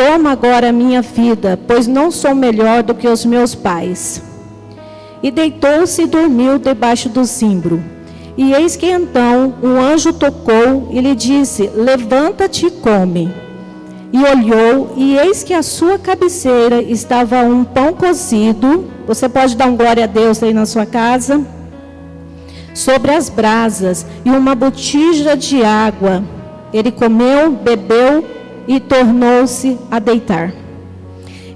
toma agora a minha vida, pois não sou melhor do que os meus pais. E deitou-se e dormiu debaixo do zimbro. E eis que então um anjo tocou e lhe disse: levanta-te e come. E olhou, e eis que à sua cabeceira estava um pão cozido. Você pode dar um glória a Deus aí na sua casa? Sobre as brasas, e uma botija de água. Ele comeu, bebeu e tornou-se a deitar.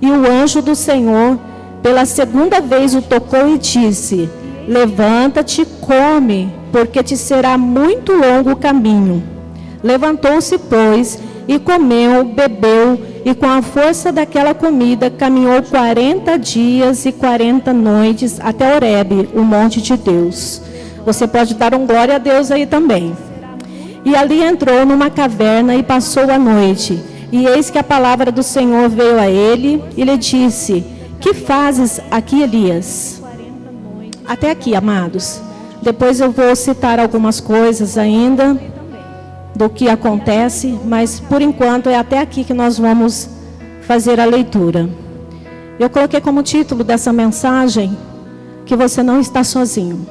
E o anjo do Senhor, pela segunda vez, o tocou e disse: levanta-te, come, porque te será muito longo o caminho. Levantou-se, pois, e comeu, bebeu, e com a força daquela comida caminhou 40 dias e 40 noites até Horebe, o monte de Deus. Você pode dar um glória a Deus aí também. E ali entrou numa caverna e passou a noite. E eis que a palavra do Senhor veio a ele e lhe disse: que fazes aqui, Elias? Até aqui, amados. Depois eu vou citar algumas coisas ainda do que acontece, mas por enquanto é até aqui que nós vamos fazer a leitura. Eu coloquei como título dessa mensagem que você não está sozinho.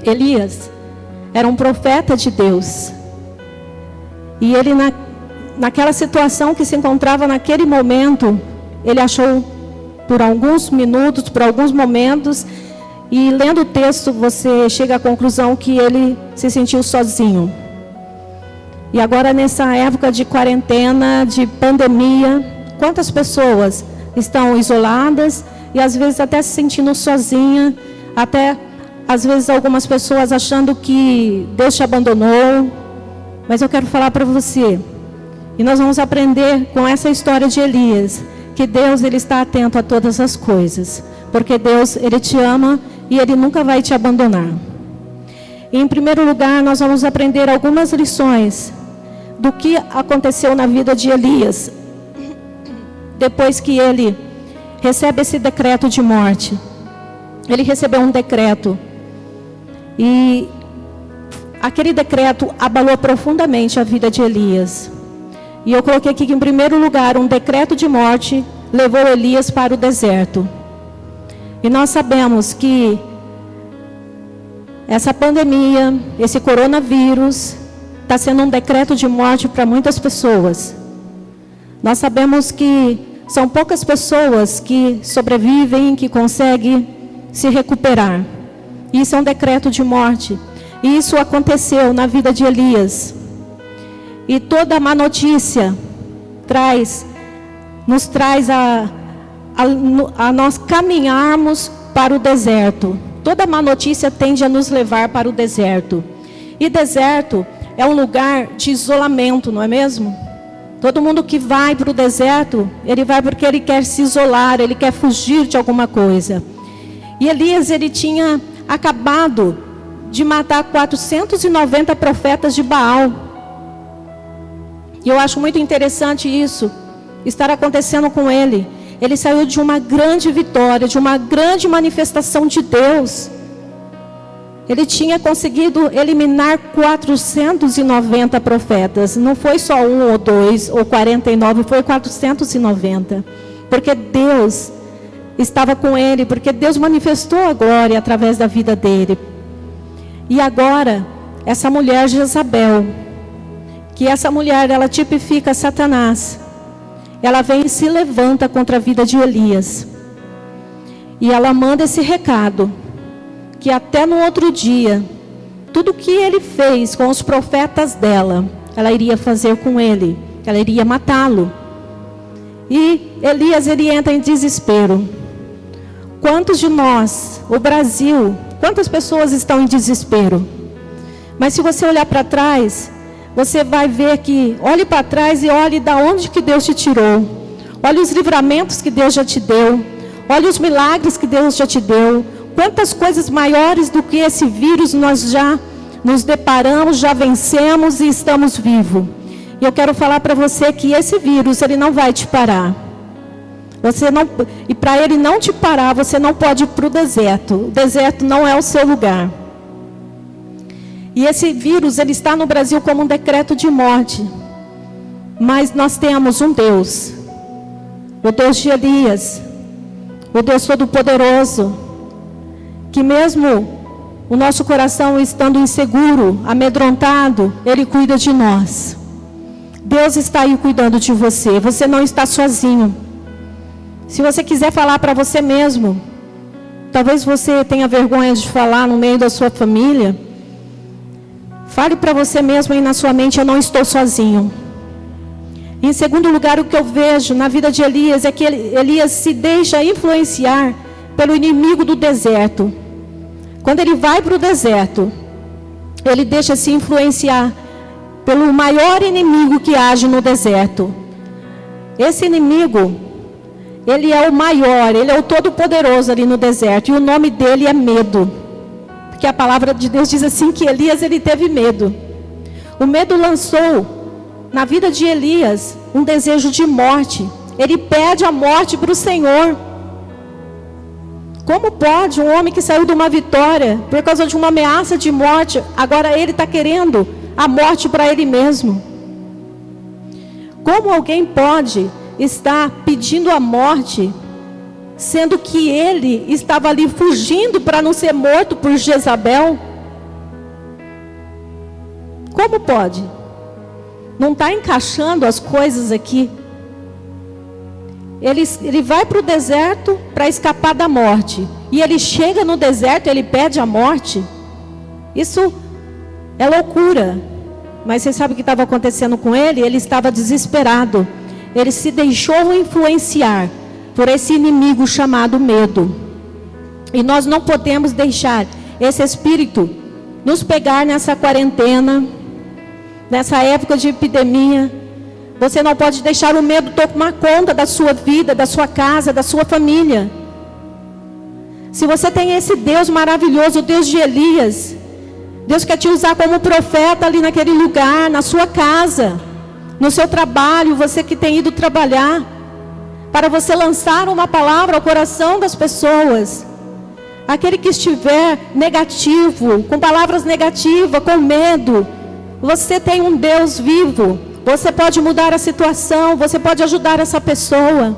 Elias era um profeta de Deus. E ele naquela situação que se encontrava naquele momento, ele achou por alguns minutos, por alguns momentos, e lendo o texto você chega à conclusão que ele se sentiu sozinho. E agora nessa época de quarentena, de pandemia, quantas pessoas estão isoladas e às vezes até se sentindo sozinha, até às vezes algumas pessoas achando que Deus te abandonou. Mas eu quero falar para você, e nós vamos aprender com essa história de Elias, que Deus ele está atento a todas as coisas, porque Deus ele te ama e ele nunca vai te abandonar. E, em primeiro lugar, nós vamos aprender algumas lições do que aconteceu na vida de Elias, depois que ele recebe esse decreto de morte. Ele recebeu um decreto, e aquele decreto abalou profundamente a vida de Elias. E eu coloquei aqui que, em primeiro lugar, um decreto de morte levou Elias para o deserto. E nós sabemos que essa pandemia, esse coronavírus, está sendo um decreto de morte para muitas pessoas. Nós sabemos que são poucas pessoas que sobrevivem, que conseguem se recuperar. Isso é um decreto de morte. E isso aconteceu na vida de Elias. E toda má notícia nos traz a nós caminharmos para o deserto. Toda má notícia tende a nos levar para o deserto. E deserto é um lugar de isolamento, não é mesmo? Todo mundo que vai para o deserto, ele vai porque ele quer se isolar, ele quer fugir de alguma coisa. E Elias, ele tinha acabado de matar 490 profetas de Baal. E eu acho muito interessante isso estar acontecendo com ele. Ele saiu de uma grande vitória, de uma grande manifestação de Deus. Ele tinha conseguido eliminar 490 profetas. Não foi só um ou dois, ou 49, foi 490. Porque Deus estava com ele, porque Deus manifestou a glória através da vida dele. E agora, essa mulher Jezabel, que essa mulher, ela tipifica Satanás. Ela vem e se levanta contra a vida de Elias. E ela manda esse recado, que até no outro dia, tudo que ele fez com os profetas dela, ela iria fazer com ele. Ela iria matá-lo. E Elias, ele entra em desespero. Quantos de nós, o Brasil, quantas pessoas estão em desespero? Mas se você olhar para trás, você vai ver que, olhe para trás e olhe da onde que Deus te tirou. Olhe os livramentos que Deus já te deu. Olhe os milagres que Deus já te deu. Quantas coisas maiores do que esse vírus nós já nos deparamos, já vencemos e estamos vivos. E eu quero falar para você que esse vírus, ele não vai te parar. E para ele não te parar, você não pode ir para o deserto. O deserto não é o seu lugar. E esse vírus, ele está no Brasil como um decreto de morte. Mas nós temos um Deus, o Deus de Elias, o Deus Todo-Poderoso, que mesmo o nosso coração estando inseguro, amedrontado, Ele cuida de nós. Deus está aí cuidando de você, você não está sozinho. Se você quiser falar para você mesmo, talvez você tenha vergonha de falar no meio da sua família, fale para você mesmo aí na sua mente: eu não estou sozinho. Em segundo lugar, o que eu vejo na vida de Elias é que Elias se deixa influenciar pelo inimigo do deserto. Quando ele vai para o deserto, ele deixa se influenciar pelo maior inimigo que age no deserto. Esse inimigo, ele é o maior, ele é o todo-poderoso ali no deserto, e o nome dele é medo. Porque a palavra de Deus diz assim que Elias, ele teve medo. O medo lançou na vida de Elias um desejo de morte. Ele pede a morte para o Senhor. Como pode um homem que saiu de uma vitória por causa de uma ameaça de morte, agora ele está querendo a morte para ele mesmo? Como alguém pode estar pedindo a morte, sendo que ele estava ali fugindo para não ser morto por Jezabel? Como pode? Não está encaixando as coisas aqui. Ele vai para o deserto para escapar da morte. E ele chega no deserto e ele pede a morte. Isso é loucura. Mas você sabe o que estava acontecendo com ele? Ele estava desesperado. Ele se deixou influenciar por esse inimigo chamado medo. E nós não podemos deixar esse espírito nos pegar nessa quarentena, nessa época de epidemia. Você não pode deixar o medo tomar conta da sua vida, da sua casa, da sua família. Se você tem esse Deus maravilhoso, o Deus de Elias, Deus quer te usar como profeta ali naquele lugar, na sua casa, no seu trabalho, você que tem ido trabalhar, para você lançar uma palavra ao coração das pessoas. Aquele que estiver negativo, com palavras negativas, com medo, você tem um Deus vivo. Você pode mudar a situação, você pode ajudar essa pessoa.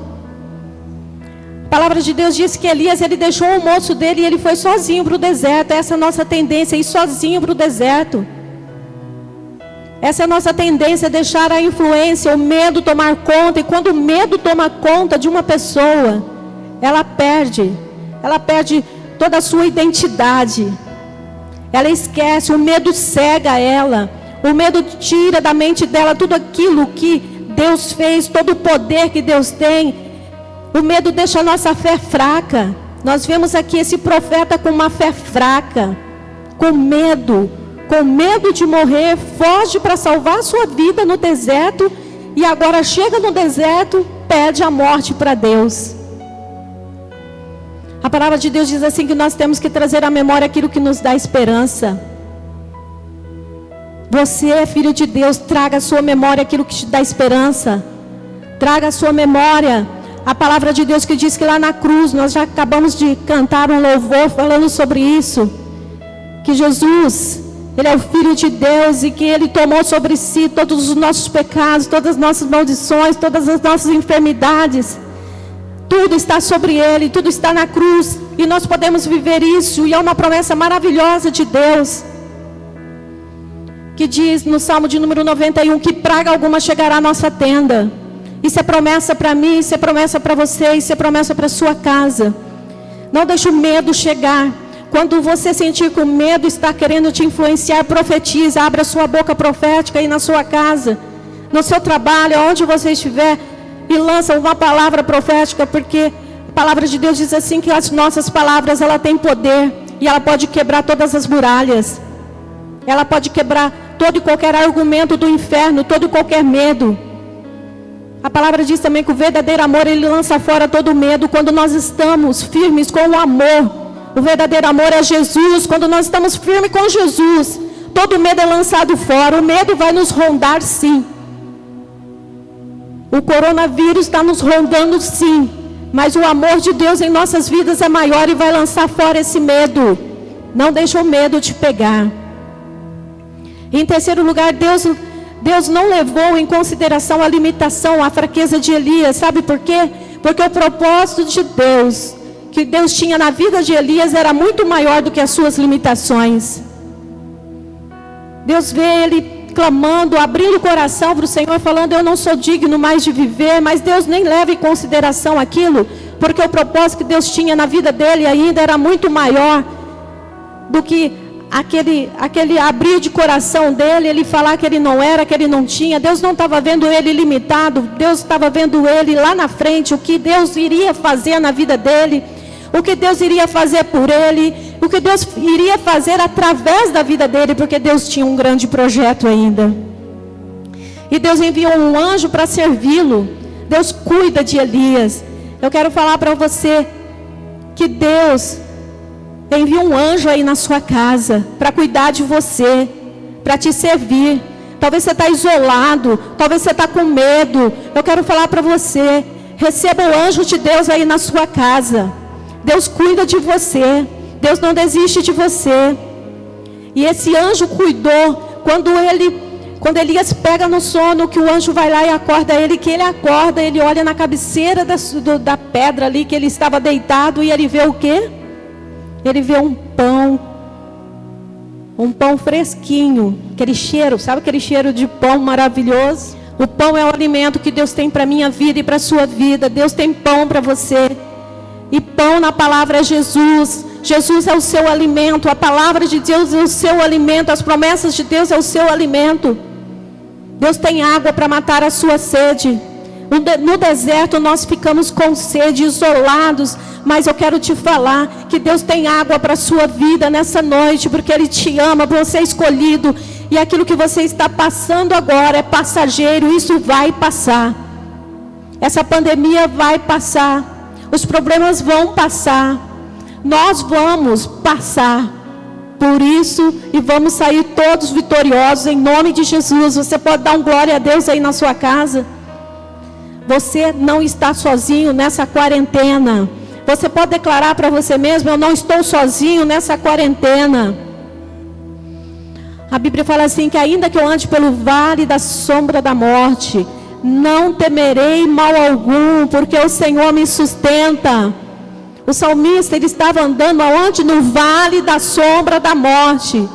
A palavra de Deus diz que Elias, ele deixou o moço dele e ele foi sozinho para o deserto. Essa é a nossa tendência, ir sozinho para o deserto. Essa é a nossa tendência, deixar a influência, o medo tomar conta. E quando o medo toma conta de uma pessoa, ela perde toda a sua identidade. Ela esquece, o medo cega ela. O medo tira da mente dela tudo aquilo que Deus fez, todo o poder que Deus tem. O medo deixa a nossa fé fraca. Nós vemos aqui esse profeta com uma fé fraca, com medo de morrer, foge para salvar a sua vida no deserto, e agora chega no deserto, pede a morte para Deus. A palavra de Deus diz assim que nós temos que trazer à memória aquilo que nos dá esperança. Você é filho de Deus, traga à sua memória aquilo que te dá esperança. Traga à sua memória a palavra de Deus que diz que lá na cruz, nós já acabamos de cantar um louvor falando sobre isso, que Jesus, Ele é o Filho de Deus e que Ele tomou sobre si todos os nossos pecados, todas as nossas maldições, todas as nossas enfermidades. Tudo está sobre Ele, tudo está na cruz, e nós podemos viver isso, e é uma promessa maravilhosa de Deus, que diz no Salmo de número 91, que praga alguma chegará à nossa tenda. Isso é promessa para mim, isso é promessa para você, isso é promessa para a sua casa. Não deixe o medo chegar. Quando você sentir que o medo está querendo te influenciar, profetiza, abra sua boca profética aí na sua casa, no seu trabalho, onde você estiver, e lança uma palavra profética, porque a palavra de Deus diz assim que as nossas palavras, ela tem poder, e ela pode quebrar todas as muralhas. Ela pode quebrar todo e qualquer argumento do inferno, todo e qualquer medo. A palavra diz também que o verdadeiro amor, ele lança fora todo medo. Quando nós estamos firmes com o amor, o verdadeiro amor é Jesus. Quando nós estamos firmes com Jesus, todo medo é lançado fora. O medo vai nos rondar, sim. O coronavírus está nos rondando, sim. Mas o amor de Deus em nossas vidas é maior e vai lançar fora esse medo. Não deixa o medo te pegar. Em terceiro lugar, Deus Deus não levou em consideração a limitação, a fraqueza de Elias. Sabe por quê? Porque o propósito de Deus, que Deus tinha na vida de Elias, era muito maior do que as suas limitações. Deus vê ele clamando, abrindo o coração para o Senhor, falando: eu não sou digno mais de viver. Mas Deus nem leva em consideração aquilo, porque o propósito que Deus tinha na vida dele ainda era muito maior do que aquele abrir de coração dele, ele falar que ele não era, que ele não tinha. Deus não estava vendo ele limitado, Deus estava vendo ele lá na frente, o que Deus iria fazer na vida dele, o que Deus iria fazer por ele, o que Deus iria fazer através da vida dele, porque Deus tinha um grande projeto ainda. E Deus enviou um anjo para servi-lo. Deus cuida de Elias. Eu quero falar para você que Deus envia um anjo aí na sua casa para cuidar de você, para te servir. Talvez você está isolado, talvez você está com medo. Eu quero falar para você: receba o anjo de Deus aí na sua casa. Deus cuida de você, Deus não desiste de você. E esse anjo cuidou. Quando Elias pega no sono, que o anjo vai lá e acorda ele, que ele acorda, ele olha na cabeceira da pedra ali que ele estava deitado, e ele vê o quê? Ele vê um pão fresquinho, aquele cheiro, sabe aquele cheiro de pão maravilhoso? O pão é o alimento que Deus tem para a minha vida e para a sua vida. Deus tem pão para você. E pão na palavra é Jesus. Jesus é o seu alimento. A palavra de Deus é o seu alimento. As promessas de Deus é o seu alimento. Deus tem água para matar a sua sede. No deserto nós ficamos com sede, isolados. Mas eu quero te falar que Deus tem água para a sua vida nessa noite, porque Ele te ama, você é escolhido. E aquilo que você está passando agora é passageiro, isso vai passar. Essa pandemia vai passar. Os problemas vão passar. Nós vamos passar por isso e vamos sair todos vitoriosos em nome de Jesus. Você pode dar um glória a Deus aí na sua casa. Você não está sozinho nessa quarentena. Você pode declarar para você mesmo: eu não estou sozinho nessa quarentena. A Bíblia fala assim, que ainda que eu ande pelo vale da sombra da morte, não temerei mal algum, porque o Senhor me sustenta. O salmista, ele estava andando aonde? No vale da sombra da morte.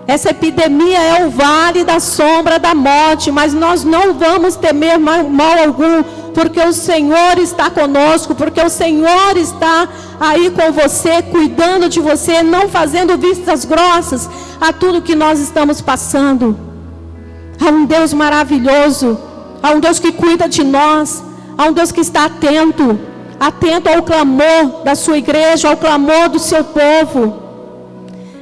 Essa epidemia é o vale da sombra da morte, mas nós não vamos temer mal algum, porque o Senhor está conosco, porque o Senhor está aí com você, cuidando de você, não fazendo vistas grossas a tudo que nós estamos passando. Há um Deus maravilhoso, há um Deus que cuida de nós, há um Deus que está atento ao clamor da sua igreja, ao clamor do seu povo.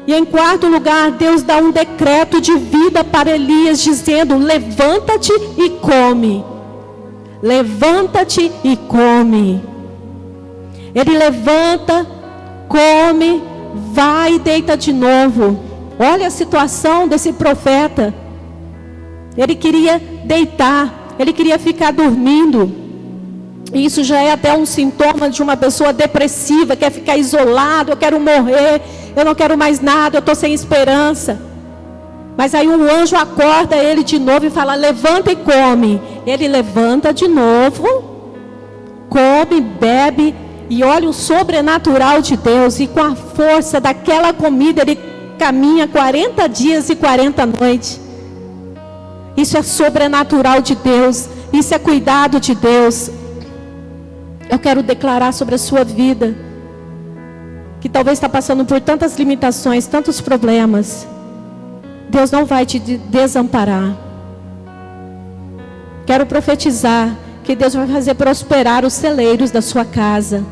E em quarto lugar, Deus dá um decreto de vida para Elias, dizendo: levanta-te e come. Levanta-te e come. Ele levanta, come, vai e deita de novo. Olha a situação desse profeta. Ele queria deitar, ele queria ficar dormindo. E isso já é até um sintoma de uma pessoa depressiva, quer ficar isolado, eu quero morrer, eu não quero mais nada, eu estou sem esperança. Mas aí um anjo acorda ele de novo e fala: levanta e come. Ele levanta de novo, come, bebe, e olha o sobrenatural de Deus. E com a força daquela comida ele caminha 40 dias e 40 noites. Isso é sobrenatural de Deus, isso é cuidado de Deus. Eu quero declarar sobre a sua vida, que talvez está passando por tantas limitações, tantos problemas. Deus não vai te desamparar. Quero profetizar que Deus vai fazer prosperar os celeiros da sua casa.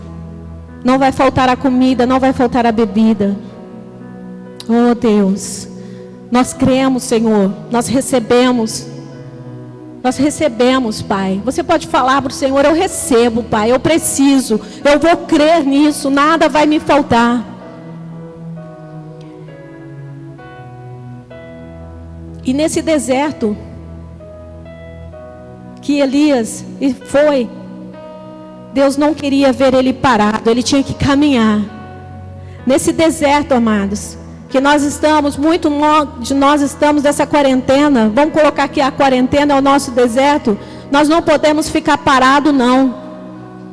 Não vai faltar a comida, não vai faltar a bebida. Oh Deus, nós cremos, Senhor, nós recebemos, Pai. Você pode falar para o Senhor: eu recebo, Pai, eu preciso, eu vou crer nisso, nada vai me faltar. E nesse deserto que Elias foi, Deus não queria ver ele parado, ele tinha que caminhar. Nesse deserto, amados, que de nós estamos dessa quarentena, vamos colocar que a quarentena é o nosso deserto, nós não podemos ficar parado, não.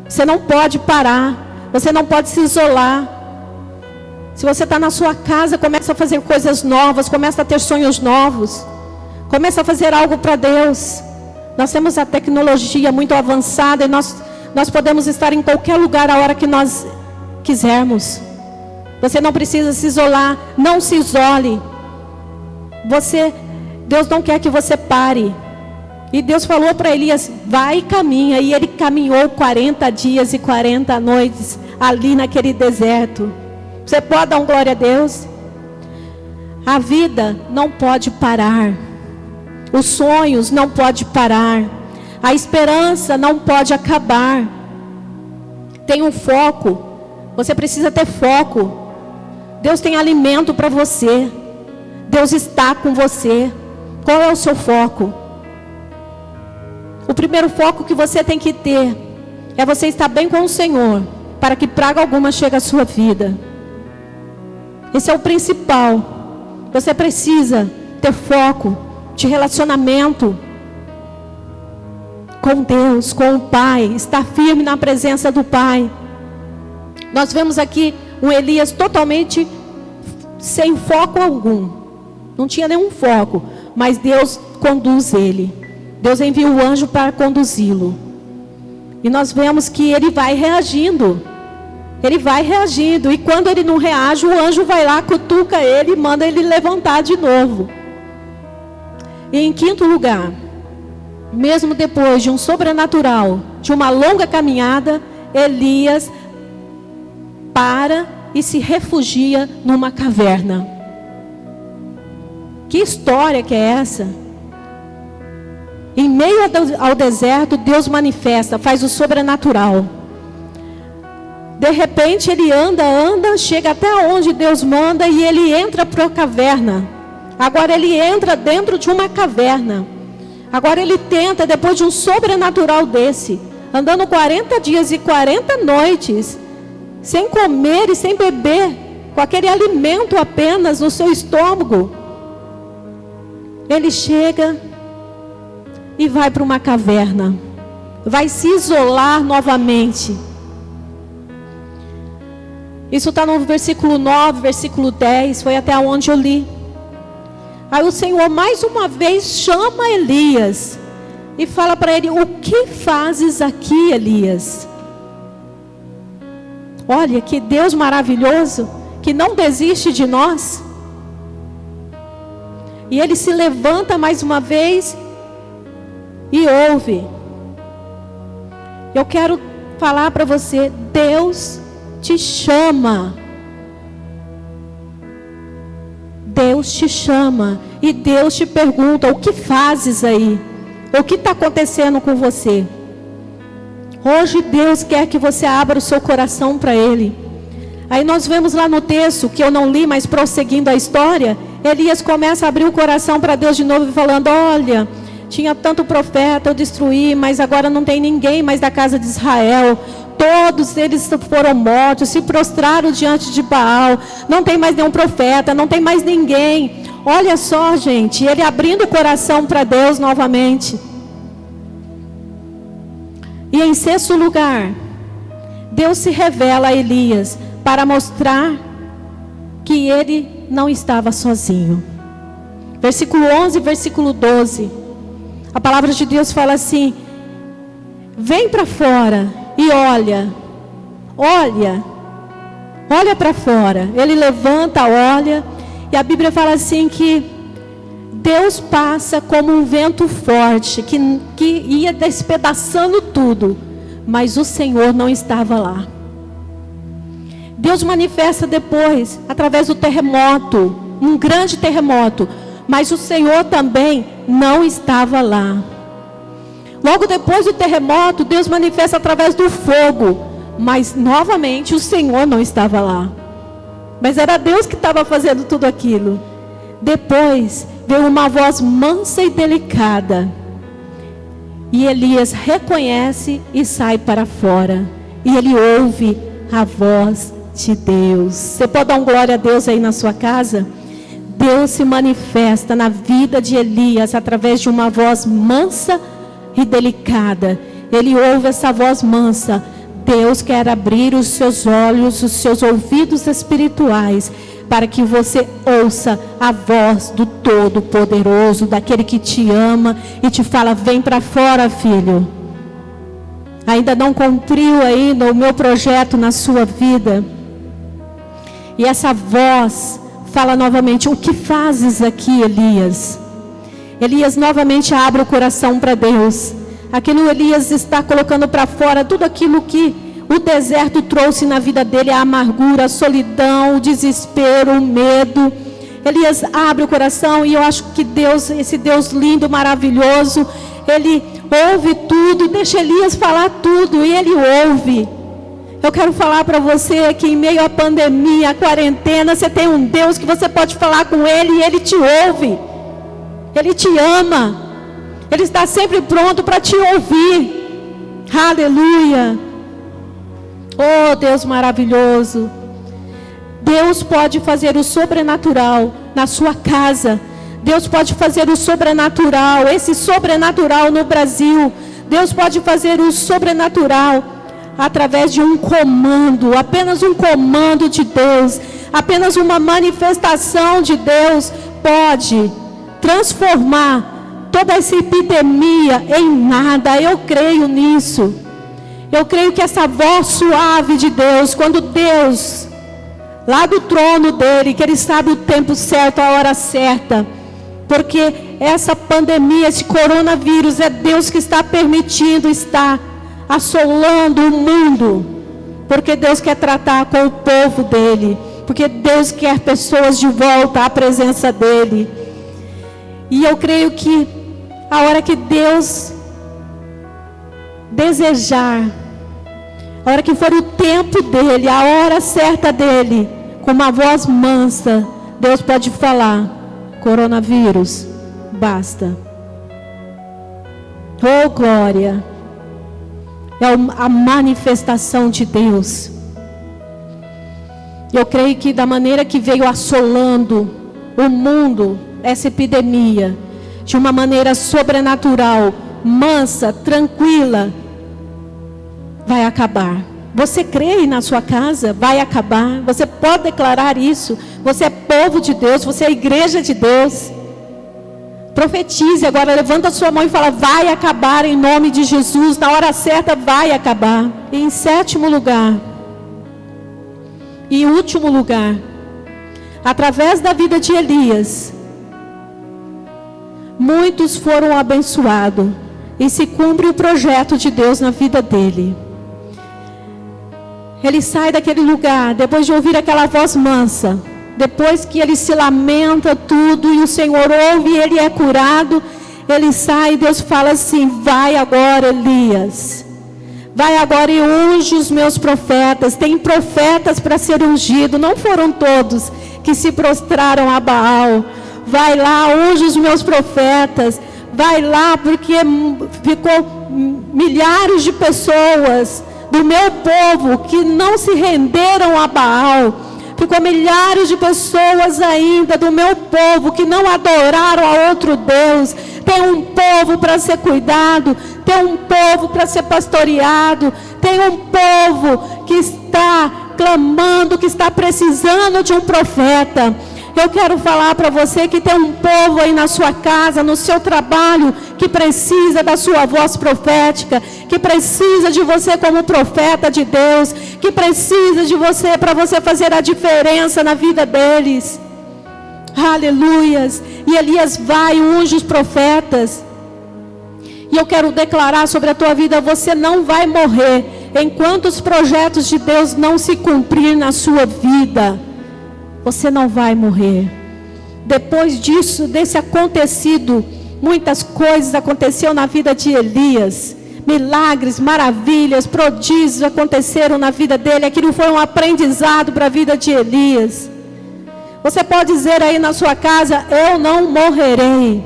Você não pode parar, você não pode se isolar. Se você está na sua casa, começa a fazer coisas novas, começa a ter sonhos novos, começa a fazer algo para Deus. Nós temos a tecnologia muito avançada e nós podemos estar em qualquer lugar a hora que nós quisermos. Você não precisa se isolar, não se isole. Deus não quer que você pare. E Deus falou para Elias, vai e caminha. E ele caminhou 40 dias e 40 noites ali naquele deserto. Você pode dar um glória a Deus? A vida não pode parar. Os sonhos não podem parar. A esperança não pode acabar. Tem um foco. Você precisa ter foco. Deus tem alimento para você. Deus está com você. Qual é o seu foco? O primeiro foco que você tem que ter é você estar bem com o Senhor, para que praga alguma chegue à sua vida. Esse é o principal. Você precisa ter foco de relacionamento com Deus, com o Pai. Estar firme na presença do Pai. Nós vemos aqui um Elias totalmente sem foco algum. Não tinha nenhum foco. Mas Deus conduz ele. Deus envia o anjo para conduzi-lo. E nós vemos que ele vai reagindo. Ele vai reagindo. E quando ele não reage, o anjo vai lá, cutuca ele e manda ele levantar de novo. E em quinto lugar, mesmo depois de um sobrenatural, de uma longa caminhada, Elias para e se refugia numa caverna. Que história que é essa? Em meio ao deserto, Deus manifesta, faz o sobrenatural. De repente ele anda, chega até onde Deus manda e ele entra para a caverna. Agora ele entra dentro de uma caverna. Agora ele tenta, depois de um sobrenatural desse, andando 40 dias e 40 noites, sem comer e sem beber, com aquele alimento apenas no seu estômago. Ele chega e vai para uma caverna. Vai se isolar novamente. Isso está no versículo 9, versículo 10, foi até onde eu li. Aí o Senhor mais uma vez chama Elias e fala para ele, o que fazes aqui, Elias? Olha que Deus maravilhoso, que não desiste de nós. E ele se levanta mais uma vez e ouve. Eu quero falar para você, Deus te chama. Deus te chama e Deus te pergunta, o que fazes aí? O que está acontecendo com você? Hoje Deus quer que você abra o seu coração para Ele. Aí nós vemos lá no texto, que eu não li, mas prosseguindo a história, Elias começa a abrir o coração para Deus de novo, falando, olha, tinha tanto profeta, eu destruí, mas agora não tem ninguém mais da casa de Israel. Todos eles foram mortos, se prostraram diante de Baal. Não tem mais nenhum profeta, não tem mais ninguém. Olha só, gente, ele abrindo o coração para Deus novamente. E em sexto lugar, Deus se revela a Elias para mostrar que ele não estava sozinho. Versículo 11, versículo 12. A palavra de Deus fala assim, vem para fora e olha para fora. Ele levanta, olha, e a Bíblia fala assim que Deus passa como um vento forte, que ia despedaçando tudo, mas o Senhor não estava lá. Deus manifesta depois, através do terremoto, um grande terremoto, mas o Senhor também não estava lá. Logo depois do terremoto, Deus manifesta através do fogo, mas novamente o Senhor não estava lá. Mas era Deus que estava fazendo tudo aquilo. Depois veio uma voz mansa e delicada, e Elias reconhece e sai para fora, e ele ouve a voz de Deus. Você pode dar um glória a Deus aí na sua casa? Deus se manifesta na vida de Elias através de uma voz mansa e delicada. Ele ouve essa voz mansa. Deus quer abrir os seus olhos, os seus ouvidos espirituais, para que você ouça a voz do Todo-Poderoso, daquele que te ama e te fala: vem para fora, filho. Ainda não cumpriu aí no meu projeto na sua vida. E essa voz fala novamente: o que fazes aqui, Elias? Elias novamente abre o coração para Deus. Aquilo Elias está colocando para fora tudo aquilo que o deserto trouxe na vida dele, a amargura, a solidão, o desespero, o medo. Elias abre o coração e eu acho que Deus, esse Deus lindo, maravilhoso, Ele ouve tudo e deixa Elias falar tudo e Ele ouve. Eu quero falar para você que em meio à pandemia, à quarentena, você tem um Deus que você pode falar com Ele e Ele te ouve. Ele te ama. Ele está sempre pronto para te ouvir. Aleluia. Oh, Deus maravilhoso. Deus pode fazer o sobrenatural na sua casa. Deus pode fazer o sobrenatural, esse sobrenatural no Brasil. Deus pode fazer o sobrenatural através de um comando, apenas um comando de Deus, apenas uma manifestação de Deus pode transformar toda essa epidemia em nada. Eu creio nisso. Eu creio que essa voz suave de Deus, quando Deus, lá do trono dele, que Ele sabe o tempo certo, a hora certa, porque essa pandemia, esse coronavírus, é Deus que está permitindo, está assolando o mundo, porque Deus quer tratar com o povo dele, porque Deus quer pessoas de volta à presença dele. E eu creio que a hora que Deus desejar, a hora que for o tempo dele, a hora certa dele, com uma voz mansa, Deus pode falar: coronavírus, basta. Oh, glória. É a manifestação de Deus. Eu creio que da maneira que veio assolando o mundo, essa epidemia, de uma maneira sobrenatural, mansa, tranquila, vai acabar. Você crê na sua casa? Vai acabar. Você pode declarar isso. Você é povo de Deus, você é igreja de Deus. Profetize agora, levanta a sua mão e fala: vai acabar em nome de Jesus, na hora certa vai acabar. E em sétimo lugar, e último lugar, através da vida de Elias, muitos foram abençoados e se cumpre o projeto de Deus na vida dele. Ele sai daquele lugar, depois de ouvir aquela voz mansa, depois que ele se lamenta tudo, e o Senhor ouve e ele é curado, ele sai e Deus fala assim: vai agora, Elias, vai agora e unge os meus profetas. Tem profetas para ser ungido, não foram todos que se prostraram a Baal. Vai lá, unge os meus profetas, vai lá, porque ficou milhares de pessoas do meu povo que não se renderam a Baal. Ficou milhares de pessoas ainda do meu povo que não adoraram a outro Deus. Tem um povo para ser cuidado, tem um povo para ser pastoreado, tem um povo que está clamando, que está precisando de um profeta. Eu quero falar para você que tem um povo aí na sua casa, no seu trabalho, que precisa da sua voz profética, que precisa de você como profeta de Deus, que precisa de você para você fazer a diferença na vida deles. Aleluias. E Elias vai e unge os profetas. E eu quero declarar sobre a tua vida: você não vai morrer enquanto os projetos de Deus não se cumprir na sua vida. Você não vai morrer. Depois disso, desse acontecido, muitas coisas aconteceram na vida de Elias. Milagres, maravilhas, prodígios aconteceram na vida dele. Aquilo foi um aprendizado para a vida de Elias. Você pode dizer aí na sua casa: eu não morrerei.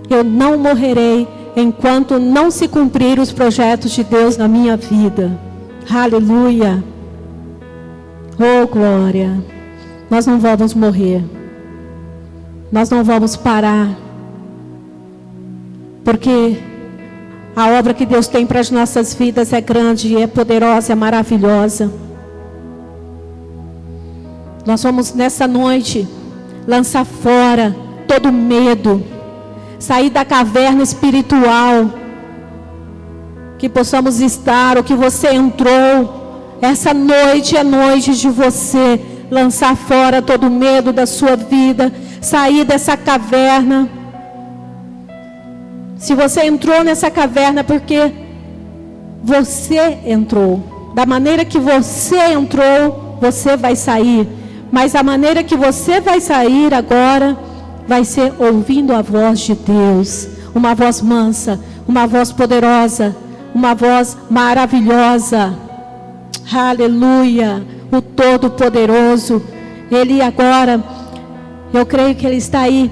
Eu não morrerei enquanto não se cumprir os projetos de Deus na minha vida. Aleluia. Oh, glória. Nós não vamos morrer. Nós não vamos parar. Porque a obra que Deus tem para as nossas vidas é grande, é poderosa, é maravilhosa. Nós vamos nessa noite lançar fora todo medo, sair da caverna espiritual que possamos estar, ou que você entrou. Essa noite é noite de você lançar fora todo medo da sua vida, sair dessa caverna. Se você entrou nessa caverna, porque você entrou. Da maneira que você entrou, você vai sair. Mas a maneira que você vai sair agora, vai ser ouvindo a voz de Deus. Uma voz mansa, uma voz poderosa, uma voz maravilhosa. Aleluia. O Todo-Poderoso. Ele agora, eu creio que Ele está aí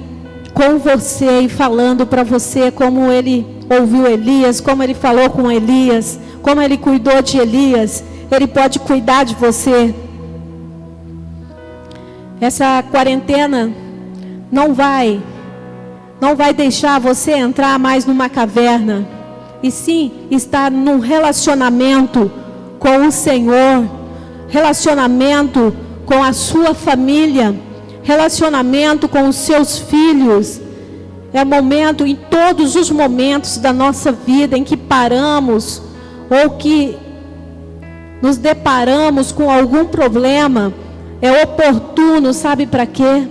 com você e falando para você como Ele ouviu Elias, como Ele falou com Elias, como Ele cuidou de Elias. Ele pode cuidar de você. Essa quarentena não vai deixar você entrar mais numa caverna, e sim estar num relacionamento com o Senhor, relacionamento com a sua família, relacionamento com os seus filhos. É momento, em todos os momentos da nossa vida em que paramos ou que nos deparamos com algum problema, é oportuno, sabe para quê?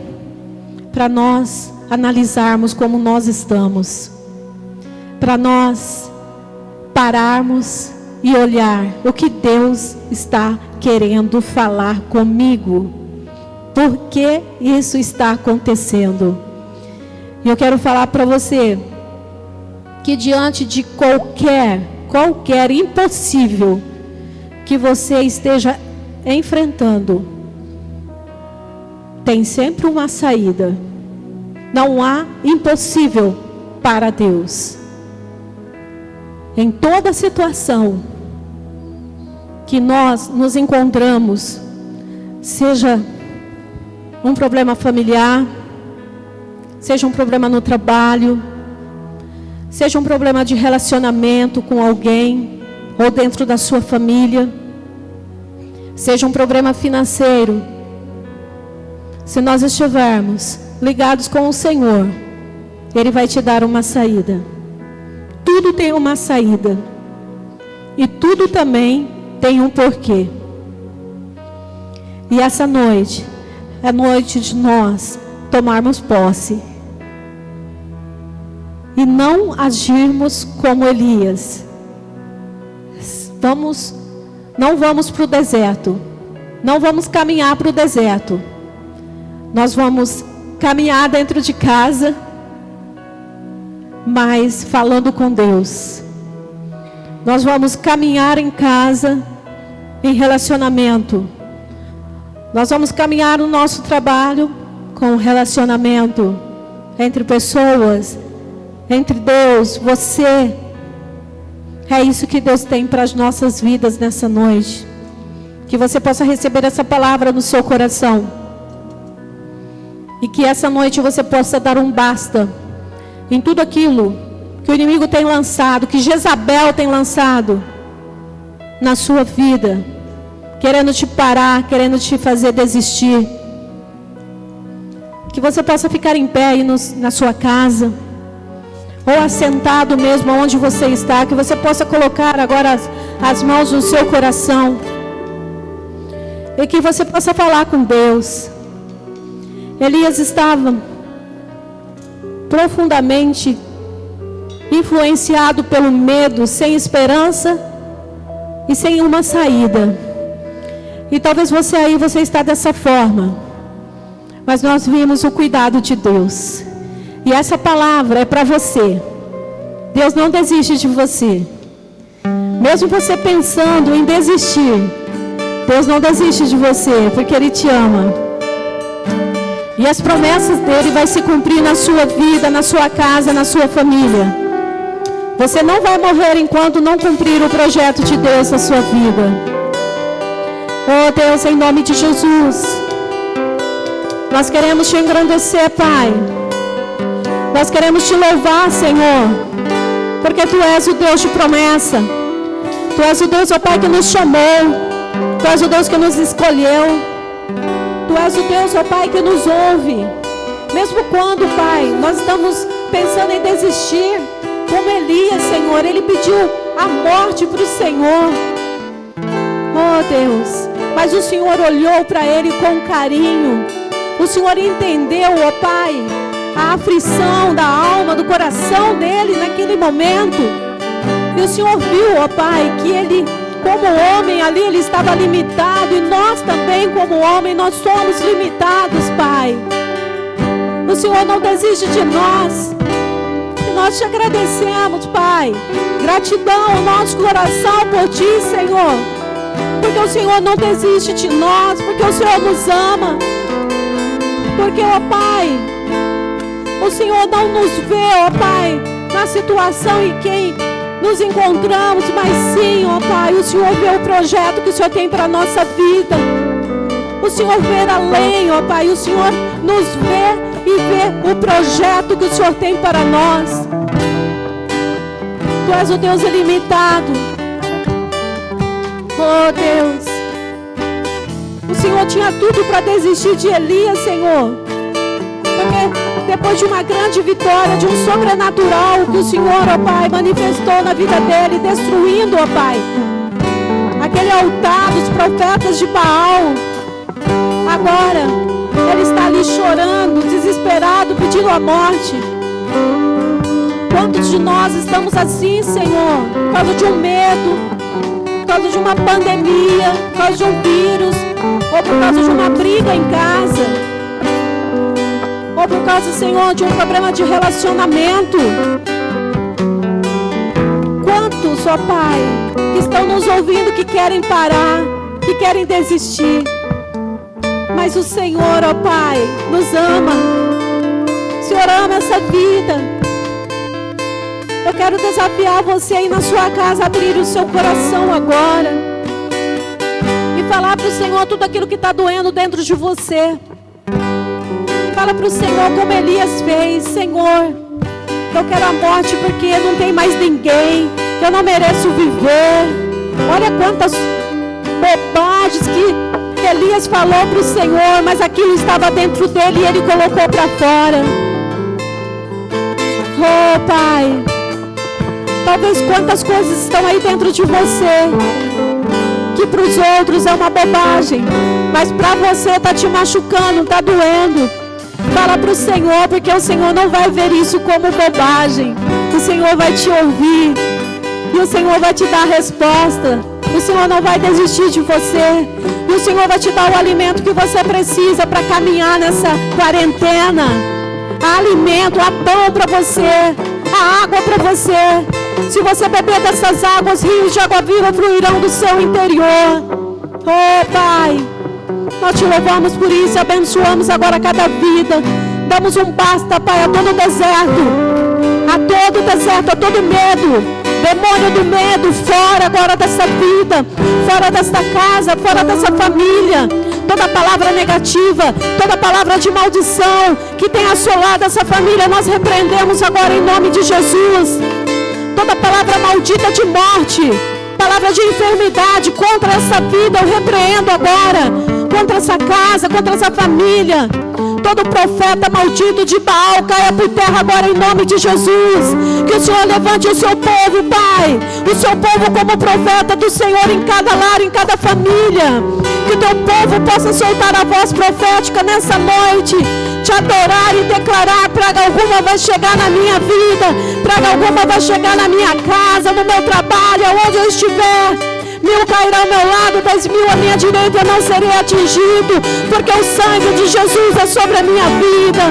Para nós analisarmos como nós estamos, para nós pararmos e olhar o que Deus está querendo falar comigo. Por que isso está acontecendo? E eu quero falar para você que diante de qualquer impossível que você esteja enfrentando, tem sempre uma saída. Não há impossível para Deus. Em toda situação que nós nos encontramos, seja um problema familiar, seja um problema no trabalho, seja um problema de relacionamento com alguém, ou dentro da sua família, seja um problema financeiro, se nós estivermos ligados com o Senhor, Ele vai te dar uma saída. Tudo tem uma saída. E tudo também tem um porquê. E essa noite é noite de nós tomarmos posse. E não agirmos como Elias. Não vamos para o deserto. Não vamos caminhar para o deserto. Nós vamos caminhar dentro de casa, mas falando com Deus. Nós vamos caminhar em casa, em relacionamento. Nós vamos caminhar no nosso trabalho com relacionamento entre pessoas, entre Deus, você. É isso que Deus tem para as nossas vidas nessa noite. Que você possa receber essa palavra no seu coração. E que essa noite você possa dar um basta em tudo aquilo que o inimigo tem lançado, que Jezabel tem lançado na sua vida, querendo te parar, querendo te fazer desistir. Que você possa ficar em pé aí na sua casa, ou assentado mesmo onde você está, que você possa colocar agora as mãos no seu coração, e que você possa falar com Deus. Elias estava profundamente influenciado pelo medo, sem esperança e sem uma saída. E talvez você está dessa forma, mas nós vimos o cuidado de Deus. E essa palavra é para você. Deus não desiste de você. Mesmo você pensando em desistir, Deus não desiste de você, porque Ele te ama. E as promessas dele vai se cumprir na sua vida, na sua casa, na sua família. Você não vai morrer enquanto não cumprir o projeto de Deus na sua vida. Oh Deus, em nome de Jesus, nós queremos te engrandecer, Pai. Nós queremos te louvar, Senhor, porque Tu és o Deus de promessa. Tu és o Deus, ó Pai, que nos chamou. Tu és o Deus que nos escolheu. Tu és o Deus, ó Pai, que nos ouve. Mesmo quando, Pai, nós estamos pensando em desistir, como Elias, Senhor, ele pediu a morte para o Senhor. Oh Deus, mas o Senhor olhou para ele com carinho. O Senhor entendeu, ó Pai, a aflição da alma, do coração dele naquele momento. E o Senhor viu, ó Pai, que ele, como homem ali, ele estava limitado. E nós também, como homem, nós somos limitados, Pai. O Senhor não desiste de nós. E nós te agradecemos, Pai. Gratidão ao nosso coração por Ti, Senhor. Porque o Senhor não desiste de nós. Porque o Senhor nos ama. Porque, ó Pai, o Senhor não nos vê, ó Pai, na situação em que nos encontramos, mas sim, ó Pai, o Senhor vê o projeto que o Senhor tem para a nossa vida. O Senhor vê além, ó Pai, o Senhor nos vê e vê o projeto que o Senhor tem para nós. Tu és o Deus ilimitado. Oh Deus, o Senhor tinha tudo para desistir de Elias, Senhor. Porque depois de uma grande vitória, de um sobrenatural que o Senhor, ó Pai, manifestou na vida dele, destruindo, ó Pai, aquele altar dos profetas de Baal. Agora, ele está ali chorando, desesperado, pedindo a morte. Quantos de nós estamos assim, Senhor? Por causa de um medo, por causa de uma pandemia, por causa de um vírus, ou por causa de uma briga em casa, ou por causa, Senhor, de um problema de relacionamento. Quantos, ó Pai, que estão nos ouvindo, que querem parar, que querem desistir. Mas o Senhor, ó Pai, nos ama. O Senhor ama essa vida. Eu quero desafiar você aí na sua casa, abrir o seu coração agora e falar para o Senhor tudo aquilo que está doendo dentro de você. Fala para o Senhor como Elias fez. Senhor, eu quero a morte porque não tem mais ninguém, que eu não mereço viver. Olha quantas bobagens que Elias falou para o Senhor, mas aquilo estava dentro dele e ele colocou para fora. Oh Pai, talvez quantas coisas estão aí dentro de você que para os outros é uma bobagem, mas para você está te machucando, está doendo. Fala para o Senhor, porque o Senhor não vai ver isso como bobagem. O Senhor vai te ouvir e o Senhor vai te dar a resposta. O Senhor não vai desistir de você. E o Senhor vai te dar o alimento que você precisa para caminhar nessa quarentena. Há alimento, há pão para você, há água para você. Se você beber dessas águas, rios de água viva fluirão do seu interior. Oh Pai, nós te louvamos por isso, abençoamos agora cada vida. Damos um basta, Pai, a todo deserto, a todo medo. Demônio do medo, fora agora dessa vida, fora desta casa, fora dessa família. Toda palavra negativa, toda palavra de maldição que tem assolado essa família, nós repreendemos agora em nome de Jesus. Toda palavra maldita de morte, palavra de enfermidade contra essa vida, eu repreendo agora. Contra essa casa, contra essa família. Todo profeta maldito de Baal caia por terra agora em nome de Jesus. Que o Senhor levante o seu povo, Pai. O seu povo como profeta do Senhor em cada lar, em cada família. Que o teu povo possa soltar a voz profética nessa noite. Te adorar e declarar: praga alguma vai chegar na minha vida. Praga alguma vai chegar na minha casa, no meu trabalho, onde eu estiver. 1000 cairá ao meu lado, 10.000 à minha direita, eu não serei atingido, porque o sangue de Jesus é sobre a minha vida.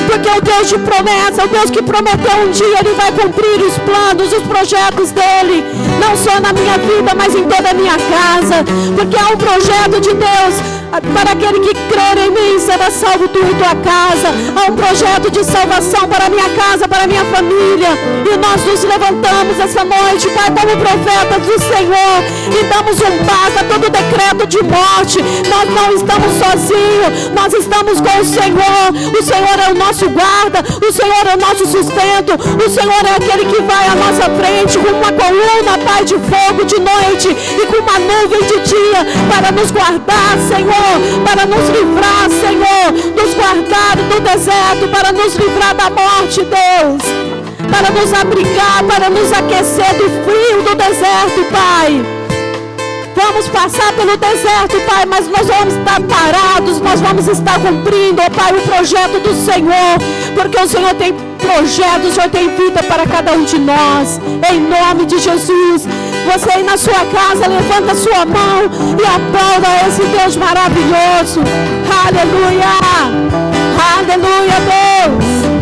porque é o Deus de promessa, é o Deus que prometeu um dia, Ele vai cumprir os planos, os projetos dEle, não só na minha vida, mas em toda a minha casa, porque há um projeto de Deus para aquele que crer em mim será salvo tu e tua casa. Há um projeto de salvação para a minha casa, para a minha família, e nós nos levantamos essa noite, Pai, como profetas do Senhor, e damos um basta a todo decreto de morte. Nós não estamos sozinhos, nós estamos com o Senhor é o nosso guarda, o Senhor é o nosso sustento, o Senhor é aquele que vai à nossa frente com uma coluna, Pai, de fogo de noite e com uma nuvem de dia para nos guardar, Senhor, para nos livrar, Senhor, nos guardar do deserto, para nos livrar da morte, Deus, para nos abrigar, para nos aquecer do frio do deserto, Pai. Vamos passar pelo deserto, Pai, mas nós vamos estar parados, nós vamos estar cumprindo, ó Pai, o projeto do Senhor, porque o Senhor tem projetos, o Senhor tem vida para cada um de nós, em nome de Jesus. Você aí na sua casa, levanta a sua mão e aplauda esse Deus maravilhoso. Aleluia, aleluia, Deus.